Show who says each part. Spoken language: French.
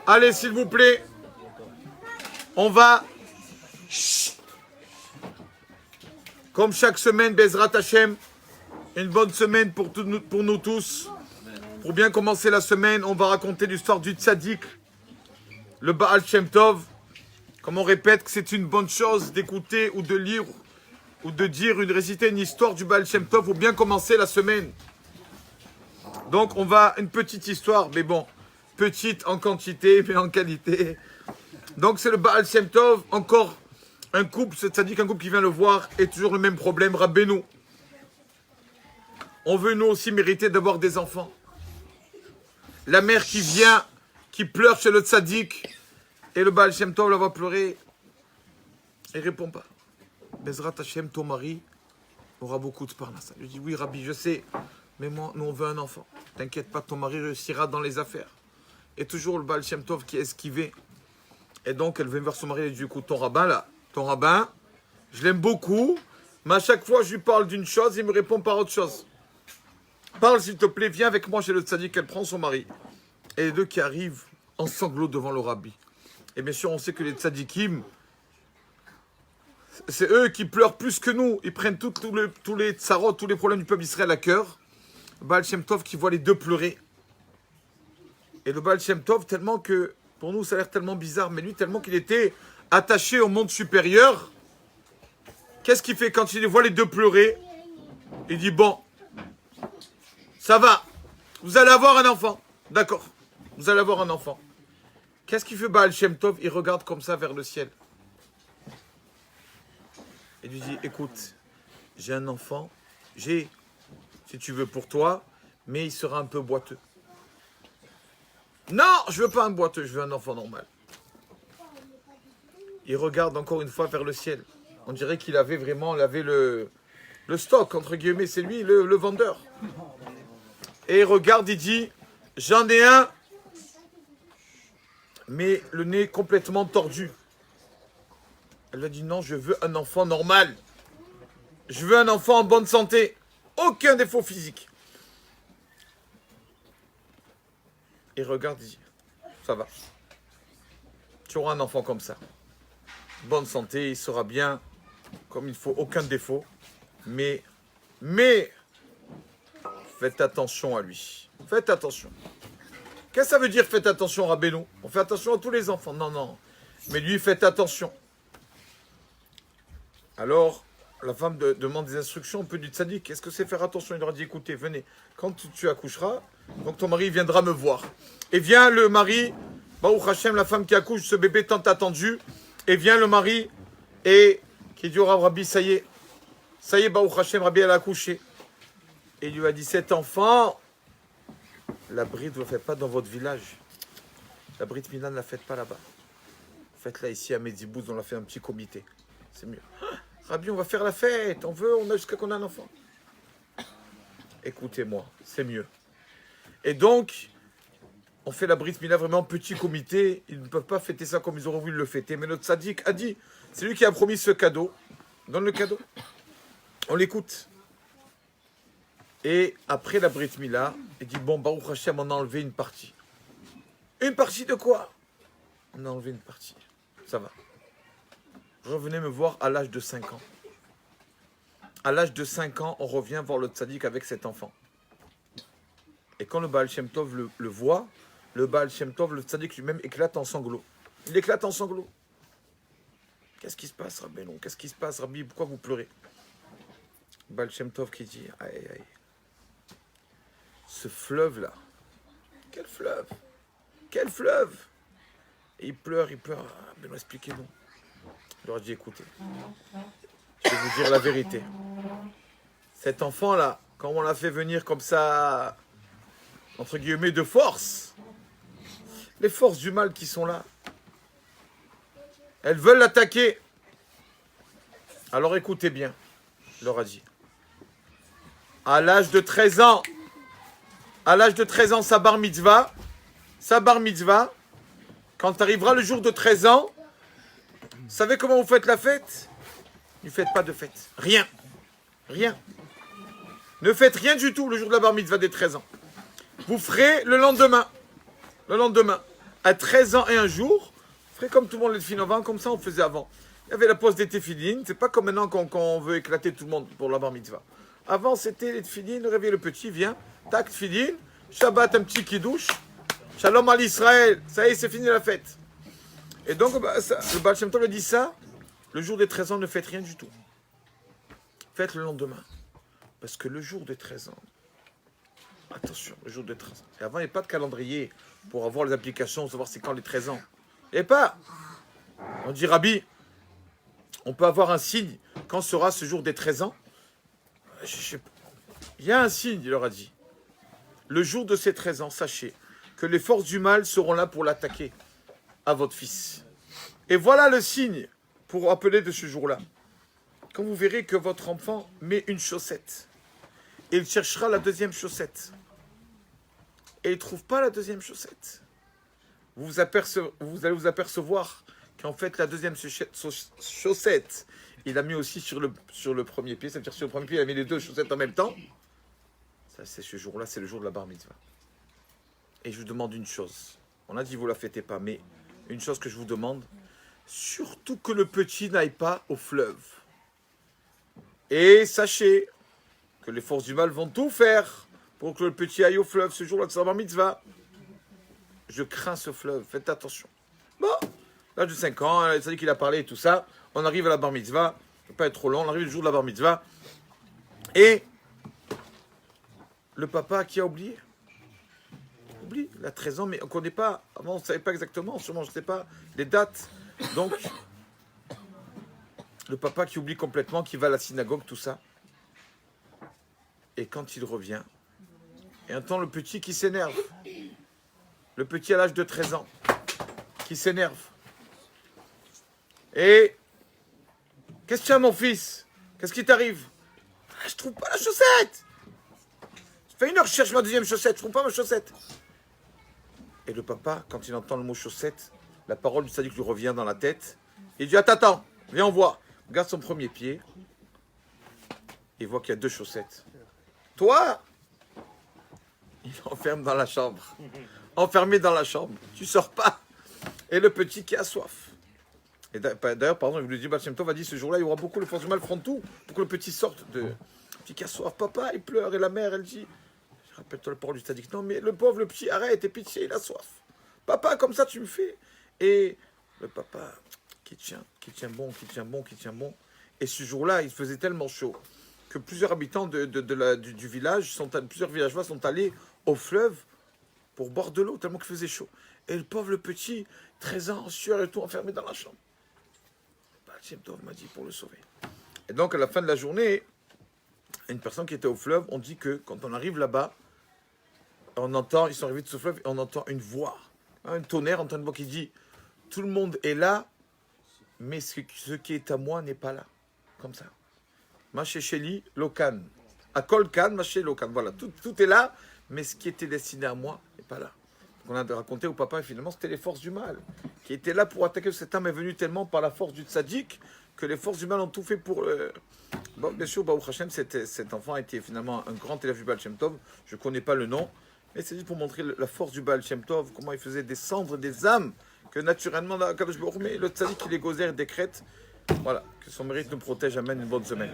Speaker 1: Allez, s'il vous plaît. On va... Comme chaque semaine, Bezrat Hashem, une bonne semaine pour nous tous. Pour bien commencer la semaine, on va raconter l'histoire du tzaddik, le Baal Shem Tov. Comme on répète que c'est une bonne chose d'écouter ou de lire ou de dire, réciter une histoire du Baal Shem Tov pour bien commencer la semaine. Donc on va, une petite histoire, mais bon, petite en quantité, mais en qualité. Donc c'est le Baal Shem Tov, encore un couple, c'est-à-dire qu'un couple qui vient le voir et toujours le même problème, Rabbeinu. On veut nous aussi mériter d'avoir des enfants. La mère qui vient, qui pleure chez le tzaddik, et le Baal Shem Tov la voit pleurer, il répond pas. Bezrat Hashem, ton mari aura beaucoup de parnassa. Je dis oui Rabbi, je sais, mais moi, nous on veut un enfant. T'inquiète pas, ton mari réussira dans les affaires. Et toujours le Baal Shem Tov qui est esquivé. Et donc elle vient vers son mari et dit écoute, ton rabbin, je l'aime beaucoup, mais à chaque fois je lui parle d'une chose, il me répond par autre chose. Parle s'il te plaît, viens avec moi chez le tzaddik. Elle prend son mari. Et les deux qui arrivent en sanglots devant le rabbi. Et bien sûr, on sait que les tzaddikim, c'est eux qui pleurent plus que nous. Ils prennent tous les tsarot, tous les problèmes du peuple d'Israël à cœur. Baal Shem Tov qui voit les deux pleurer. Et le Baal Shem Tov, tellement que, pour nous, ça a l'air tellement bizarre, mais lui, tellement qu'il était attaché au monde supérieur, qu'est-ce qu'il fait quand il voit les deux pleurer? Il dit, bon, ça va, vous allez avoir un enfant. D'accord, vous allez avoir un enfant. Qu'est-ce qu'il fait Baal Shem Tov? Il regarde comme ça vers le ciel. Il lui dit, écoute, j'ai un enfant, si tu veux pour toi, mais il sera un peu boiteux. Non, je veux pas un boiteux, je veux un enfant normal. Il regarde encore une fois vers le ciel. On dirait qu'il avait le stock, entre guillemets, c'est lui le vendeur. Et il regarde, il dit, j'en ai un, mais le nez complètement tordu. Elle a dit non, je veux un enfant normal. Je veux un enfant en bonne santé. Aucun défaut physique. Et regarde, il dit, ça va. Tu auras un enfant comme ça. Bonne santé, il sera bien, comme il faut, aucun défaut. Mais, faites attention à lui. Faites attention. Qu'est-ce que ça veut dire, faites attention, Rabbeinu? On fait attention à tous les enfants. Non. Mais lui, faites attention. Alors, la femme demande des instructions un peu du tzaddik. Qu'est-ce que c'est faire attention? Il leur dit, écoutez, venez, quand tu accoucheras, donc ton mari viendra me voir. Et vient le mari, Baruch Hashem, la femme qui accouche, ce bébé tant attendu, et vient le mari, et qui dit au Rabbi, ça y est, Baruch Hashem, Rabbi, elle a accouché. Et il lui a dit, cet enfant, la bride, vous ne la faites pas dans votre village. La bride Mila, ne la faites pas là-bas. Faites-la ici à Medibouz, on l'a fait un petit comité. C'est mieux. Rabbi, on va faire la fête, on a jusqu'à qu'on a un enfant. Écoutez-moi, c'est mieux. Et donc, on fait la Brit Mila vraiment en petit comité. Ils ne peuvent pas fêter ça comme ils auraient voulu le fêter. Mais notre tzaddik a dit, c'est lui qui a promis ce cadeau. Donne le cadeau. On l'écoute. Et après la Brit Mila, il dit, bon, Baruch Hashem, on a enlevé une partie. Une partie de quoi? On a enlevé une partie. Ça va. Revenez me voir à l'âge de 5 ans. À l'âge de 5 ans, on revient voir le tzaddik avec cet enfant. Et quand le Baal Shem Tov le voit, le Baal Shem Tov, le tzaddik lui-même éclate en sanglots. Il éclate en sanglots. Qu'est-ce qui se passe, Rabbi? Non, qu'est-ce qui se passe, Rabbi? Pourquoi vous pleurez? Baal Shem Tov qui dit, aïe. Ce fleuve-là, quel fleuve? Quel fleuve? Et il pleure. Mais non, expliquez-nous. Il leur a dit, écoutez, je vais vous dire la vérité. Cet enfant-là, quand on l'a fait venir comme ça, entre guillemets, de force, les forces du mal qui sont là, elles veulent l'attaquer. Alors écoutez bien, il leur a dit, à l'âge de 13 ans, sa bar mitzvah, quand arrivera le jour de 13 ans, vous savez comment vous faites la fête? Ne faites pas de fête. Rien. Ne faites rien du tout le jour de la bar mitzvah des 13 ans. Vous ferez le lendemain. à 13 ans et un jour, on ferait comme tout le monde les filles avant, comme ça on faisait avant. Il y avait la pause des téfilines, c'est pas comme maintenant qu'on veut éclater tout le monde pour la bar mitzvah. Avant c'était les téfilines, réveiller le petit, vient, tac, téfilines, Shabbat, un petit kidouche, Shalom à l'Israël, ça y est, c'est fini la fête. Et donc, le Baal Shem Tov dit ça, le jour des 13 ans, ne faites rien du tout. Faites le lendemain. Parce que le jour des 13 ans, attention, le jour des 13 ans. Et avant, il n'y avait pas de calendrier pour avoir les applications, savoir c'est quand les 13 ans. Il n'y avait pas. On dit, Rabbi, on peut avoir un signe. Quand sera ce jour des 13 ans? Il y a un signe, il leur a dit. Le jour de ces 13 ans, sachez que les forces du mal seront là pour l'attaquer à votre fils. Et voilà le signe pour appeler de ce jour-là. Quand vous verrez que votre enfant met une chaussette, et il cherchera la deuxième chaussette, et il ne trouve pas la deuxième chaussette, vous allez vous apercevoir qu'en fait la deuxième chaussette, il a mis aussi sur le premier pied, c'est-à-dire sur le premier pied, il a mis les deux chaussettes en même temps. Ça, c'est ce jour-là, c'est le jour de la bar mitzvah. Et je vous demande une chose. On a dit vous la fêtez pas, mais une chose que je vous demande, surtout que le petit n'aille pas au fleuve. Et sachez que les forces du mal vont tout faire pour que le petit aille au fleuve ce jour-là de sa bar mitzvah. Je crains ce fleuve, faites attention. Bon, l'âge de 5 ans, il s'est dit qu'il a parlé et tout ça. On arrive à la bar mitzvah, ça ne peut pas être trop long, on arrive le jour de la bar mitzvah. Et le papa qui a oublié. Il a 13 ans, mais on ne connaît pas. Avant, on ne savait pas exactement, sûrement, je ne sais pas, les dates. Donc, le papa qui oublie complètement, qui va à la synagogue, tout ça. Et quand il revient, et entend le petit qui s'énerve. Le petit à l'âge de 13 ans, qui s'énerve. Et, qu'est-ce que tu as, mon fils? Qu'est-ce qui t'arrive? Je trouve pas la chaussette. Ça fait 1 heure que je cherche ma deuxième chaussette, je trouve pas ma chaussette. Et le papa, quand il entend le mot chaussette, la parole du sadique lui revient dans la tête. Il dit, attends, viens, on voit. Regarde son premier pied. Il voit qu'il y a 2 chaussettes. Toi, il l'enferme dans la chambre. Enfermé dans la chambre. Tu sors pas. Et le petit qui a soif. Et d'ailleurs, pardon, il lui dit, Baal Shem Tov va dire, ce jour-là, il y aura beaucoup, les forces du mal feront tout pour que le petit sorte de... Le petit qui a soif, papa, il pleure. Et la mère, elle dit... Rappelle-toi la parole du sadique. Non, mais le pauvre, le petit, arrête, et pitié, il a soif. Papa, comme ça, tu me fais. Et le papa, qui tient bon. Et ce jour-là, il faisait tellement chaud que plusieurs habitants du village, plusieurs villageois sont allés au fleuve pour boire de l'eau, tellement qu'il faisait chaud. Et le pauvre, le petit, 13 ans, en sueur et tout, enfermé dans la chambre. Baal Shem Tov m'a dit pour le sauver. Et donc, à la fin de la journée, une personne qui était au fleuve, on dit que quand on arrive là-bas, on entend, ils sont arrivés de ce fleuve, et on entend une voix, un tonnerre, on entend une voix qui dit « Tout le monde est là, mais ce qui est à moi n'est pas là. » Comme ça. « Maché Sheli, Lokan. Akol Kan, Maché Lokan. » Voilà, tout est là, mais ce qui était destiné à moi n'est pas là. Donc on a raconté au papa, et finalement, c'était les forces du mal qui étaient là pour attaquer. Cet homme est venu tellement par la force du tzaddik que les forces du mal ont tout fait pour... Bon, bien sûr, Baruch Hashem, cet enfant a été finalement un grand élève du Baal Shem Tov. Je ne connais pas le nom, mais c'est juste pour montrer la force du Baal Shem Tov, comment il faisait descendre des âmes que naturellement, Kadosh Baruch Hu, mais le tzaddik, il les gozer, décrète. Voilà, que son mérite nous protège. Amen, une bonne semaine.